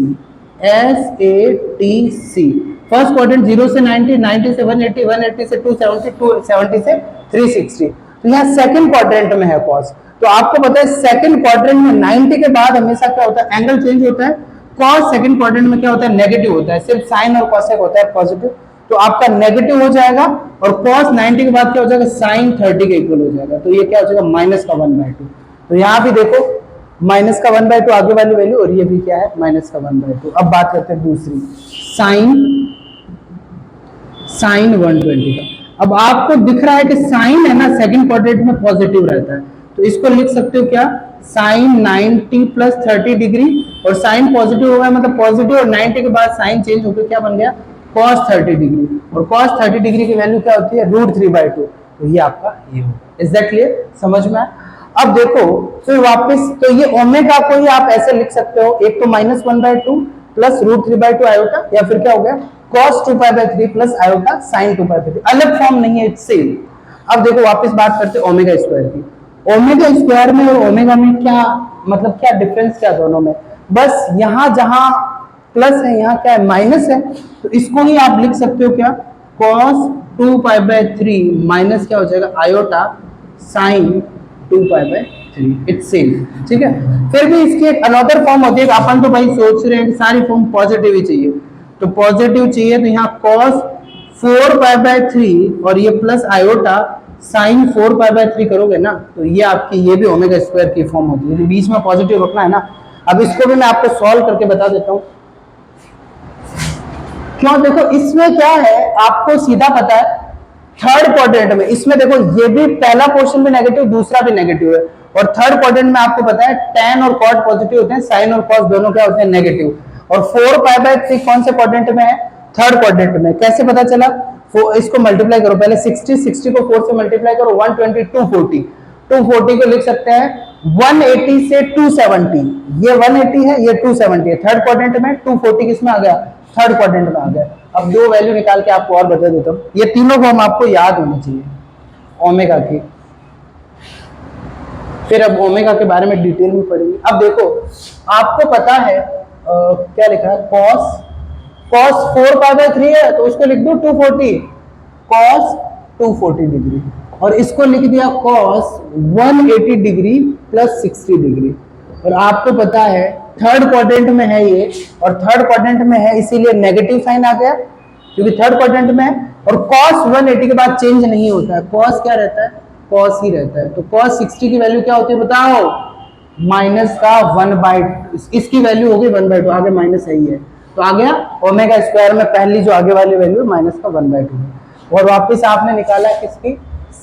फर्स्ट क्वाड्रेंट 0 से 90, 90 से 180, 180 से 270, 270 से 360। तो यहाँ सेकंड क्वाड्रेंट में है cos। तो आपको पता है सेकंड क्वाड्रेंट में 90 के बाद हमेशा क्या होता है, एंगल चेंज होता है। cos सेकंड क्वाड्रेंट में क्या होता है, नेगेटिव होता है, सिर्फ साइन और cosec होता है पॉजिटिव। तो आपका नेगेटिव हो जाएगा, और cos 90 के बाद क्या हो जाएगा, sin 30 के इक्वल हो जाएगा। तो ये क्या हो जाएगा, -1/2। तो यहाँ भी देखो -1/2 आगे वाली वैल्यू, और ये भी क्या है -1/2। अब बात करते हैं दूसरी, sin 120 का। अब आपको दिख रहा है कि साइन है ना सेकंड क्वाड्रेंट में पॉजिटिव रहता है, तो इसको लिख सकते हो क्या, sin 90 + 30 डिग्री, और साइन पॉजिटिव हो गया मतलब पॉजिटिव, और 90 के बाद साइन चेंज होकर क्या बन गया, cos 30 डिग्री। और cos 30 डिग्री की वैल्यू क्या होती है, √3/2। तो ये आपका ये होगा। इज दैट क्लियर, समझ में आया? अब देखो फिर वापस, तो ये ओमेगा को ही आप ऐसे लिख सकते हो, एक तो -1/2 प्लस √3/2 आयोटा, या फिर क्या हो गया cos 2π/3 प्लस आयोटा sin 2π/3। अलग फॉर्म नहीं है, इट्स सेम। अब देखो वापस बात करते हैं ओमेगा स्क्वायर की। ओमेगा स्क्वायर में और ओमेगा में क्या मतलब, क्या डिफरेंस क्या दोनों में, बस यहाँ जहां प्लस है यहाँ क्या है, माइनस है। तो इसको ही आप लिख सकते हो क्या, cos 2π/3 माइनस क्या हो जाएगा आयोटा sin 2π/3। इट्स सेम, ठीक है। फिर भी इसकी एक अनदर फॉर्म होती है, अपन तो भाई सोच रहे हैं कि सारी फॉर्म पॉजिटिव ही चाहिए, तो पॉजिटिव चाहिए, तो यहाँ cos 4π/3 और ये प्लस आयोटा sin 4π/3 करोगे ना, तो ये आपकी ये भी ओमेगा स्क्वायर की फॉर्म होती है, तो बीच में पॉजिटिव रखना है ना। अब इसको भी मैं आपको सॉल्व करके बता देता हूँ क्यों। देखो इसमें क्या है, आपको सीधा पता है थर्ड क्वाड्रेंट में, इसमें देखो ये भी पहला पोर्शन भी नेगेटिव, दूसरा भी नेगेटिव है, और थर्ड क्वाड्रेंट में आपको पता है tan और cot पॉजिटिव होते हैं, sin और cos दोनों क्या होते हैं, नेगेटिव। और 4π/3 कौन से क्वाड्रेंट में है, थर्ड क्वाड्रेंट में। कैसे पता चला, इसको मल्टीप्लाई करो पहले, 60 को 4 से मल्टीप्लाई करो, 120 240 को लिख सकते हैं 180 से 270। ये 180 है, ये 270 है, थर्ड क्वाड्रेंट में। 240 किसमें आ गया, थर्ड क्वाड्रेंट में आ गया। अब दो वैल्यू निकाल के आपको और बता देता हूँ, ये तीनों फॉर्म आपको याद होनी चाहिए ओमेगा की। फिर अब ओमेगा के बारे में डिटेल में पढ़ेंगे। अब देखो आपको पता है क्या लिखा है, cos 4π/3 है, तो इसको लिख दो 240, cos 240 डिग्री, और इसको लिख दिया cos 180 डिग्री प्लस 60 डिग्री। और आपको पता है थर्ड क्वाड्रेंट में है ये, और थर्ड क्वाड्रेंट में है इसीलिए नेगेटिव साइन आ गया, क्योंकि थर्ड क्वाड्रेंट में है। और cos 180 के बाद चेंज नहीं होता है, cos क्या रहता है, cos ही रहता है। तो cos 60 की वैल्यू क्या होती है बताओ, -1/2। इसकी वैल्यू होगी 1/2, आगे माइनस है ही है, तो आ गया ओमेगा स्क्वायर में पहली जो आगे वाली वैल्यू -1/2 है। और वापस आपने निकाला किसकी,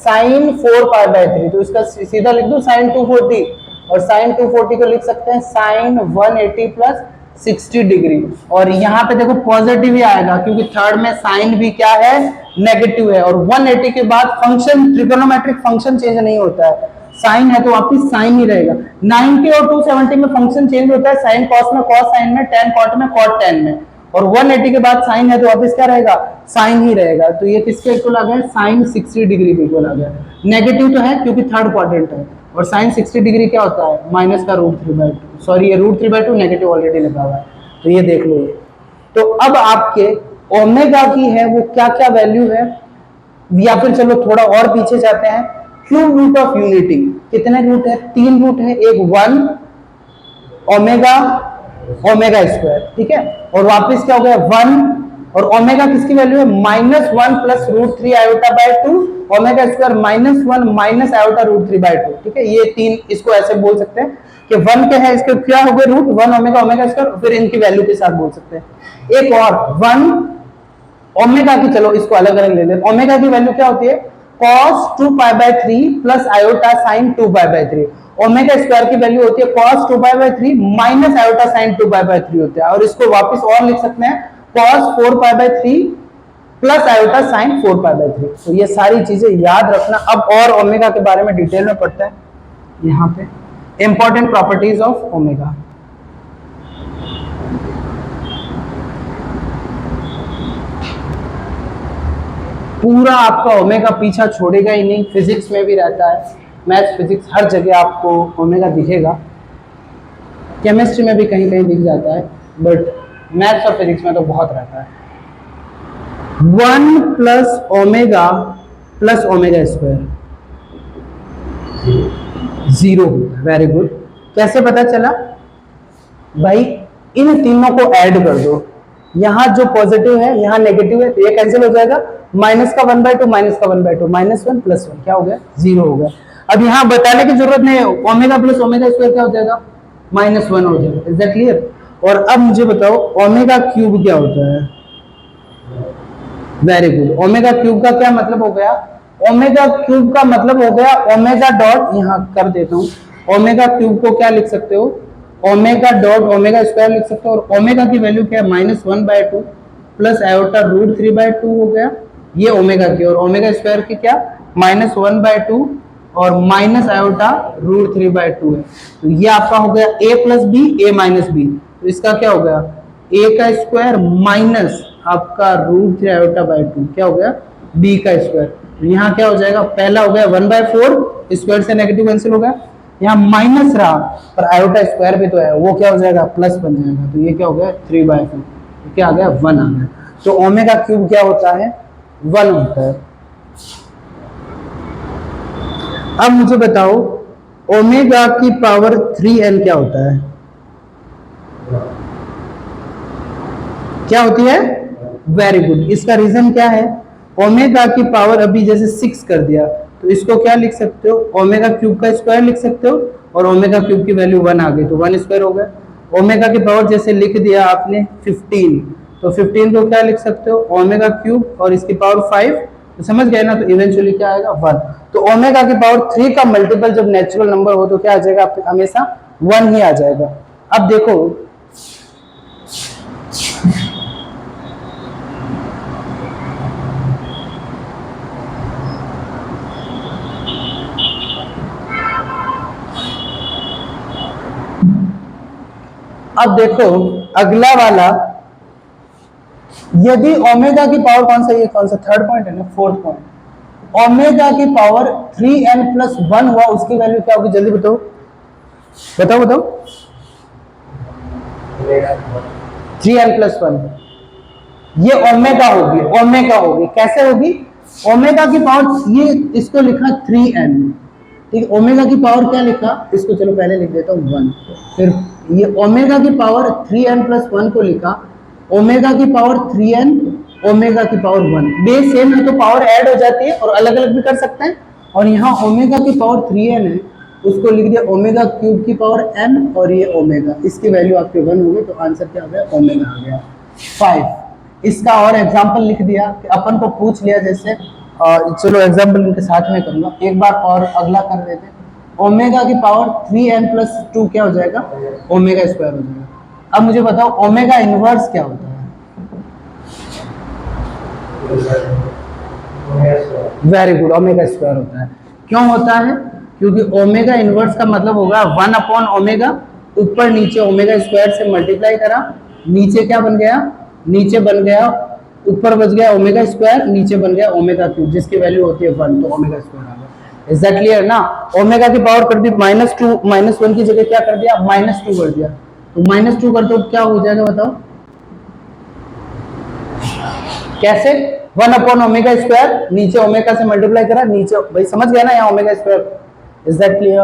sin 4π/3, तो इसका सीधा लिख दो sin 240, और sin 240 को लिख सकते हैं sin 180 प्लस 60 डिग्री। और यहाँ पे देखो पॉजिटिव ही आएगा, क्योंकि थर्ड में साइन भी क्या है, नेगेटिव है। और 180 के बाद फंक्शन, ट्रिगोनोमेट्रिक फंक्शन चेंज नहीं होता है, साइन है तो वापिस साइन ही रहेगा। 90 और 270 में फंक्शन चेंज होता है, साइन कॉस में, कॉस साइन में, टेन कॉट में, कॉट टेन में। और 180 के बाद साइन है तो वापस क्या रहेगा, साइन ही रहेगा। तो ये किसके इक्वल आ गया, साइन 60 डिग्री के इक्वल आ गया। नेगेटिव तो है क्योंकि थर्ड क्वाड्रेंट है, और साइन 60 डिग्री क्या होता है, माइनस का √3/2। सॉरी ये √3/2 नेगेटिव ऑलरेडी लगा हुआ है, तो ये देख लो। तो अब आपके ओमेगा की है वो क्या क्या वैल्यू है, या फिर चलो थोड़ा और पीछे जाते हैं, क्यूब रूट ऑफ यूनिटी। कितने रूट है, 3 रूट है, एक 1 ओमेगा ओमेगा स्क्वायर, ठीक है। और वापस क्या हो गया 1 और ओमेगा किसकी वैल्यू है -1 plus root three iota by two, omega square -1 minus iota root three by two. ठीक है, ये तीन इसको ऐसे बोल सकते हैं कि 1 के है इसके क्या हो गए रूट 1 ओमेगा ओमेगा स्क्वायर, फिर इनकी वैल्यू के साथ बोल सकते हैं। एक और 1 ओमेगा की, चलो इसको अलग अलग ले लेते। ओमेगा की वैल्यू क्या होती है cos 2 pi by 3 plus iota sine 2 pi by 3। Omega square की वैल्यू होती है cos 2 pi by 3 minus iota sine 2 pi by 3 होता है। और इसको वापस और लिख सकते हैं cos 4 pi by 3 plus iota sine 4 pi by 3। तो ये सारी चीजें याद रखना। अब और ओमेगा के बारे में डिटेल में पढ़ते हैं। यहाँ पे इंपॉर्टेंट प्रॉपर्टीज ऑफ ओमेगा। पूरा आपका ओमेगा पीछा छोड़ेगा ही नहीं, फिजिक्स में भी रहता है, मैथ्स फिजिक्स हर जगह आपको ओमेगा दिखेगा, केमिस्ट्री में भी कहीं कहीं दिख जाता है, बट मैथ्स और फिजिक्स में तो बहुत रहता है। 1 प्लस ओमेगा स्क्वायर 0 होता है। Very good. कैसे पता चला भाई, इन तीनों को ऐड कर दो, यहां जो पॉजिटिव है यहां नेगेटिव है, तो ये कैंसिल हो जाएगा, माइनस का 1/2 माइनस का 1/2 -1 + 1 क्या हो गया 0 हो गया। अब यहां बताने की जरूरत नहीं है, ओमेगा प्लस ओमेगा स्क्वायर क्या हो जाएगा -1 हो जाएगा। Is that clear? और अब मुझे बताओ ओमेगा क्यूब क्या होता है। Very good. ओमेगा क्यूब का क्या मतलब हो गया, ओमेगा क्यूब का मतलब हो गया ओमेगा डॉट, यहां कर देता हूं, ओमेगा क्यूब को क्या लिख सकते हो ओमेगा डॉट ओमेगा स्क्वायर लिख सकते हो। और ओमेगा की वैल्यू क्या है -1/2 प्लस आयोटा रूट 3/2 हो गया, ये ओमेगा की। और ओमेगा स्क्वायर की क्या -1/2 और माइनस आयोटा रूट 3/2 है। तो ये आपका हो गया a plus B a minus B. तो इसका क्या हो गया a का स्क्वायर माइनस आपका रूट 3 आयोटा बाय 2 क्या हो गया b का स्क्वायर। तो यहाँ क्या हो जाएगा, पहला हो गया 1/4, स्क्वायर से नेगेटिव कैंसिल हो गया, यहाँ माइनस रहा पर आयोटा स्क्वायर भी तो है, वो क्या हो जाएगा प्लस बन जाएगा। तो ये क्या हो गया 3/4, तो क्या आ गया 1 आ गया। तो ओमेगा क्यूब क्या होता है 1 होता है। अब मुझे बताओ ओमेगा की पावर 3n क्या होता है, क्या होती है। Very good. इसका रीजन क्या है, ओमेगा की पावर अभी जैसे 6 कर दिया, तो इसको क्या लिख सकते हो ओमेगा क्यूब का स्क्वायर लिख सकते हो, और ओमेगा क्यूब की वैल्यू 1 आ गई तो 1 स्क्वायर हो गया। ओमेगा की पावर जैसे लिख दिया आपने 15, तो 15 को क्या लिख सकते हो ओमेगा क्यूब और इसकी पावर 5, तो समझ गए ना। तो इवेंचुअली क्या आएगा 1। तो ओमेगा की पावर 3 का मल्टीपल जब नेचुरल नंबर हो तो क्या आ जाएगा हमेशा 1 ही आ जाएगा। अब देखो अगला वाला, यदि ओमेगा की पावर कौन सा थर्ड पॉइंट है ना, फोर्थ पॉइंट, ओमेगा की पावर 3n + 1 हुआ, उसकी वैल्यू क्या होगी जल्दी बताओ बताओ बताओ। 3n + 1 ये ओमेगा होगी कैसे होगी, ओमेगा की पावर ये इसको लिखा 3n, ठीक है, ओमेगा की पावर क्या लिखा इसको, चलो पहले लिख देता हूँ 1, फिर ये ओमेगा की पावर 3n + 1 को लिखा, ओमेगा की पावर 3n ओमेगा की पावर 1, बेस सेम है तो पावर ऐड हो जाती है और अलग अलग भी कर सकते हैं। और यहाँ ओमेगा की पावर 3n है, उसको लिख दिया ओमेगा क्यूब की पावर n, और ये ओमेगा, इसकी वैल्यू आपके 1 होगी, तो आंसर क्या आ गया ओमेगा आ गया 5। इसका और एग्जाम्पल लिख दिया कि अपन को पूछ लिया जैसे, चलो एग्जाम्पल इनके साथ में करूंगा, एक बार और अगला कर देते हैं। ओमेगा की पावर 3n + 2 क्या हो जाएगा ओमेगा स्क्वायर हो जाएगा। अब मुझे बताओ ओमेगा इनवर्स क्या होता है। वेरी गुड, ओमेगा स्क्वायर होता है। क्यों होता है, क्योंकि ओमेगा इनवर्स का मतलब होगा 1/ओमेगा, ऊपर नीचे ओमेगा स्क्वायर से मल्टीप्लाई करा, नीचे क्या बन गया, नीचे बन गया ऊपर बच गया ओमेगा स्क्वायर, नीचे बन गया ओमेगा क्यूब, जिसकी वैल्यू होती है 1, तो ओमेगा स्क्वायर आ गया। इज दैट क्लियर ना। ओमेगा की पावर कर दी -2, -1 की जगह क्या कर दिया -2 कर दिया, तो -2 कर दो क्या हो जाएगा बताओ कैसे, 1/ओमेगा स्क्वायर, नीचे ओमेगा से मल्टीप्लाई करा, नीचे भाई समझ गया ना यहाँ omega square. Is that clear.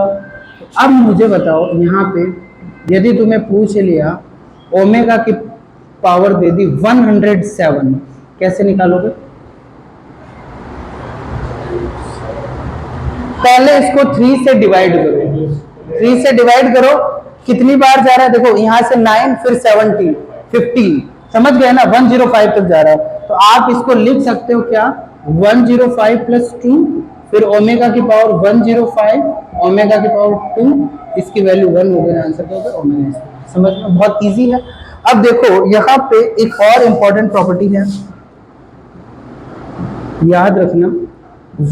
अब मुझे बताओ यहाँ पे यदि तुम्हें पूछ लिया ओमेगा की पावर दे दी 107, कैसे निकालोगे? पहले इसको 3 से डिवाइड करो, 3 से डिवाइड करो, कितनी बार जा रहा है देखो, यहां से 9 फिर 17 15, समझ गए ना, 105 तक जा रहा है। तो आप इसको लिख सकते हो क्या, 105 प्लस 2, फिर ओमेगा की पावर 105 ओमेगा की पावर 2, इसकी वैल्यू 1 हो गई, आंसर क्या होगा ओमेगा। समझ में बहुत इजी है। अब देखो यहाँ पे एक और इंपॉर्टेंट प्रॉपर्टी है, याद रखना,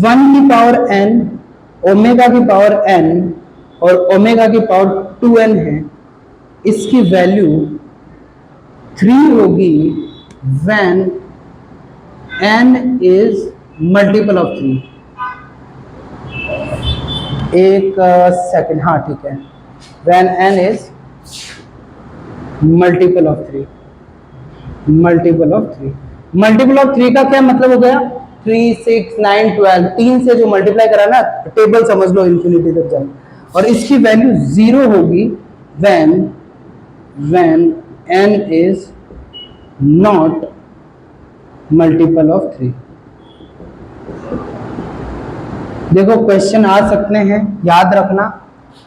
1 की पावर n, ओमेगा की पावर n और ओमेगा की पावर 2n है, इसकी वैल्यू 3 होगी when n is multiple of 3। एक सेकंड, हाँ ठीक है, when n is multiple of 3, multiple of 3, multiple of 3 का क्या मतलब हो गया, 3 6 9 12, 3 से जो मल्टीप्लाई करा ना, टेबल समझ लो इन्फिनिटी तक जाए, और इसकी वैल्यू 0 होगी when n is not multiple of 3। देखो क्वेश्चन आ सकते हैं, याद रखना।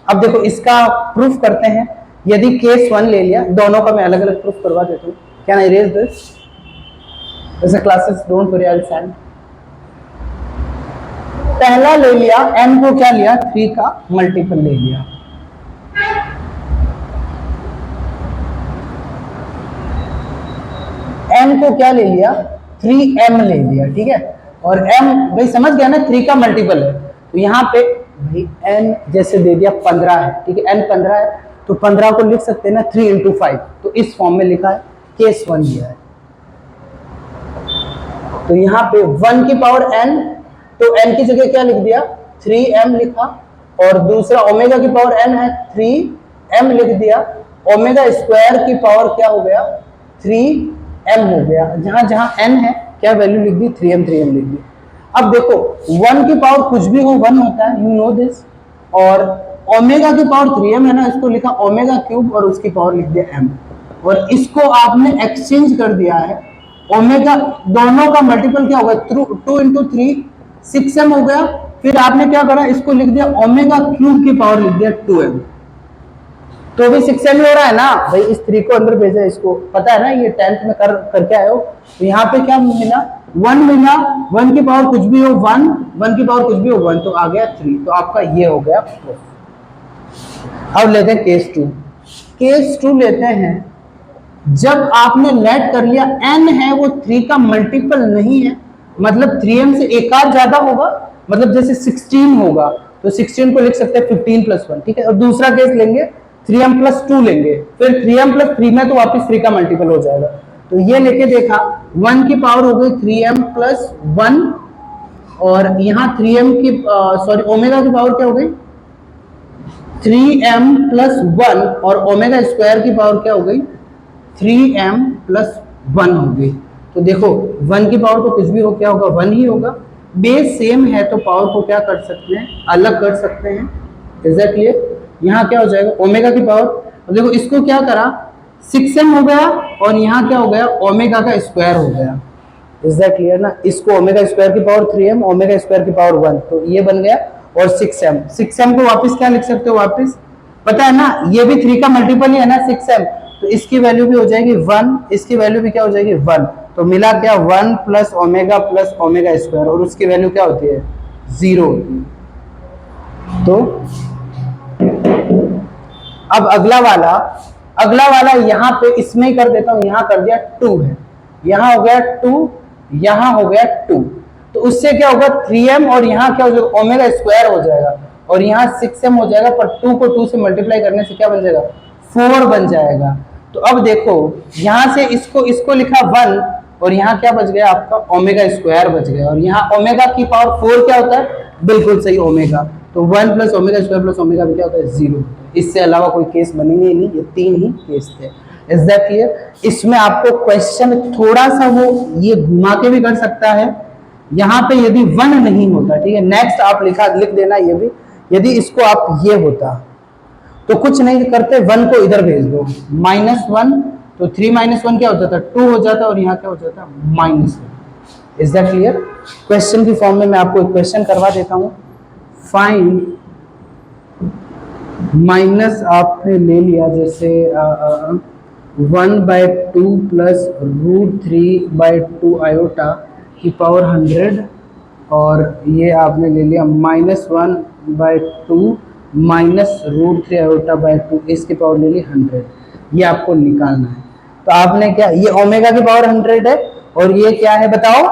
अब देखो इसका प्रूफ करते हैं। यदि केस 1 ले लिया, दोनों का मैं अलग अलग प्रूफ करवा देता हूँ। Can I erase this? वैसे classes don't worry, I will send. पहला ले लिया, n को क्या लिया, 3 का मल्टीपल ले लिया, n को क्या ले लिया, 3m ले लिया, ठीक है। और m भाई समझ गया ना, 3 का मल्टीपल है, तो यहाँ पे भाई n जैसे दे दिया 15 है, ठीक है, n 15 है, तो 15 को लिख सकते हैं ना 3 इंटू 5, तो इस फॉर्म में लिखा है, केस 1 लिया है। तो यहाँ पे 1 की पावर n, तो n की जगह क्या लिख दिया, 3m लिखा, और दूसरा ओमेगा की पावर n है, 3m लिख दिया, ओमेगा स्क्वायर की पावर क्या हो गया, 3m हो गया, जहां जहां n है क्या वैल्यू लिख दी, 3m लिख दी। अब देखो 1 की पावर कुछ भी हो 1 होता है, यू नो दिस, और ओमेगा की पावर 3m है ना, इसको लिखा ओमेगा क्यूब और उसकी पावर लिख दिया m, और इसको आपने एक्सचेंज कर दिया है, ओमेगा दोनों का मल्टीपल क्या होगा, 2 इंटू 3 6m हो गया, फिर आपने क्या करा, इसको लिख दिया ओमेगा क्यूब की पावर लिख दिया 2m, तो भी 6m हो रहा है ना भाई, इस 3 को अंदर भेजा, इसको पता है ना, ये 10th में करके आए हो। तो यहाँ पे क्या मिला, 1 मिला, 1 की पावर कुछ भी हो 1, 1 की पावर कुछ भी हो 1, तो आ गया 3, तो आपका ये हो गया प्रूफ। अब लेते हैं केस 2। केस 2 लेते हैं, जब आपने लेट कर लिया n है वो 3 का मल्टीपल नहीं है, मतलब 3m से एक आध ज्यादा होगा, मतलब जैसे 16 होगा, तो 16 को लिख सकते हैं 15 प्लस 1, ठीक है। और दूसरा केस लेंगे 3m प्लस 2 लेंगे, फिर 3m प्लस 3 में तो वापस 3 का मल्टीपल हो जाएगा, तो ये लेके देखा, 1 की पावर हो गई 3m प्लस 1, और यहाँ 3m की सॉरी ओमेगा की पावर क्या हो गई, 3m प्लस 1, और ओमेगा स्क्वायर की पावर क्या हो गई, 3m प्लस 1 हो गई। तो देखो 1 की पावर तो कुछ भी हो क्या होगा, 1 ही होगा, बेस सेम है तो पावर को क्या कर सकते हैं, अलग कर सकते हैं। Is that clear? यहाँ क्या हो जाएगा, ओमेगा की पावर, तो देखो इसको क्या करा, 6m हो गया, और यहाँ क्या हो गया, ओमेगा का स्क्वायर हो गया। इज दैट क्लियर ना? इसको ओमेगा स्क्वायर की पावर 3m, ओमेगा स्क्वायर की पावर 1, तो ये बन गया, और 6m को वापस क्या लिख सकते हो, वापस पता है ना, ये भी 3 का मल्टीपल ही है ना 6m, तो इसकी वैल्यू भी हो जाएगी 1, इसकी वैल्यू भी क्या हो जाएगी 1, तो मिला क्या 1 प्लस ओमेगा स्क्वायर, और उसकी वैल्यू क्या होती है 0 होती है। तो अब अगला वाला यहाँ पे इसमें ही कर देता हूं, यहाँ कर दिया 2 है, यहाँ हो गया 2, यहाँ हो गया 2, तो उससे क्या होगा 3m, और यहाँ क्या हो जाएगा ओमेगा स्क्वायर हो जाएगा, और यहाँ 6m हो जाएगा, पर 2 को 2 से मल्टीप्लाई करने से क्या बन जाएगा 4 बन जाएगा। तो अब देखो यहाँ से इसको लिखा 1, और यहाँ क्या बच गया आपका ओमेगा स्क्वायर बच गया, और यहाँ ओमेगा की पावर 4 क्या होता है, बिल्कुल सही ओमेगा, तो 1 plus omega square plus omega क्या होता है 0, इससे अलावा कोई केस बनेंगे ही नहीं, ये 3 ही केस थे। Is that clear? इसमें आपको क्वेश्चन थोड़ा सा वो ये घुमा के भी कर सकता है, यहाँ पे यदि 1 नहीं होता, ठीक है, नेक्स्ट आप लिख देना ये भी, यदि इसको आप ये होता तो कुछ नहीं करते, 1 को इधर भेज दो, -1 तो 3 माइनस 1 क्या हो जाता, 2 हो जाता, और यहाँ क्या हो जाता, -1। Is that clear? क्वेश्चन की फॉर्म में मैं आपको एक क्वेश्चन करवा देता हूँ। फाइंड माइनस आपने ले लिया जैसे 1/2 प्लस √3/2 आयोटा की पावर 100, और ये आपने ले लिया -1/2 माइनस √3 आयोटा बाय 2, इसकी पावर ले ली 100। ये आपको निकालना है। तो आपने क्या, ये ओमेगा की पावर 100 है, और ये क्या है बताओ,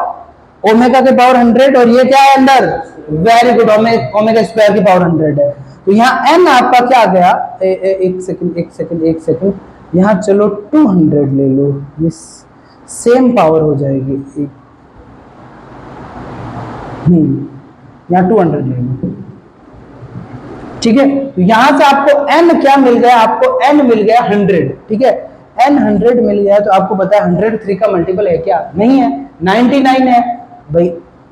ओमेगा की पावर 100, और ये क्या है अंदर, वेरी गुड, ओमेगा स्क्वायर की पावर 100 है। तो यहाँ n आपका क्या आ गया, एक सेकंड, यहाँ चलो 200 ले लो, ये सेम पावर हो जाएगी। यहाँ 200 ले लो, ठीक है। तो यहां से आपको n क्या मिल गया, आपको n मिल गया 100, ठीक है। n 100 मिल गया, तो आपको पता है 100 3 का मल्टीपल है क्या, नहीं है, 99 है भाई,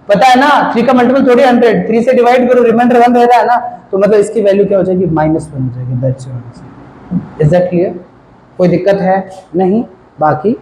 पता है ना। 3 का मल्टीपल थोड़ी 100, 3 से डिवाइड करो, रिमाइंडर 1 रह रहा है ना, तो मतलब इसकी वैल्यू क्या हो जाएगी, -1 हो जाएगी। That's it. Is that clear? कोई दिक्कत है नहीं? बाकी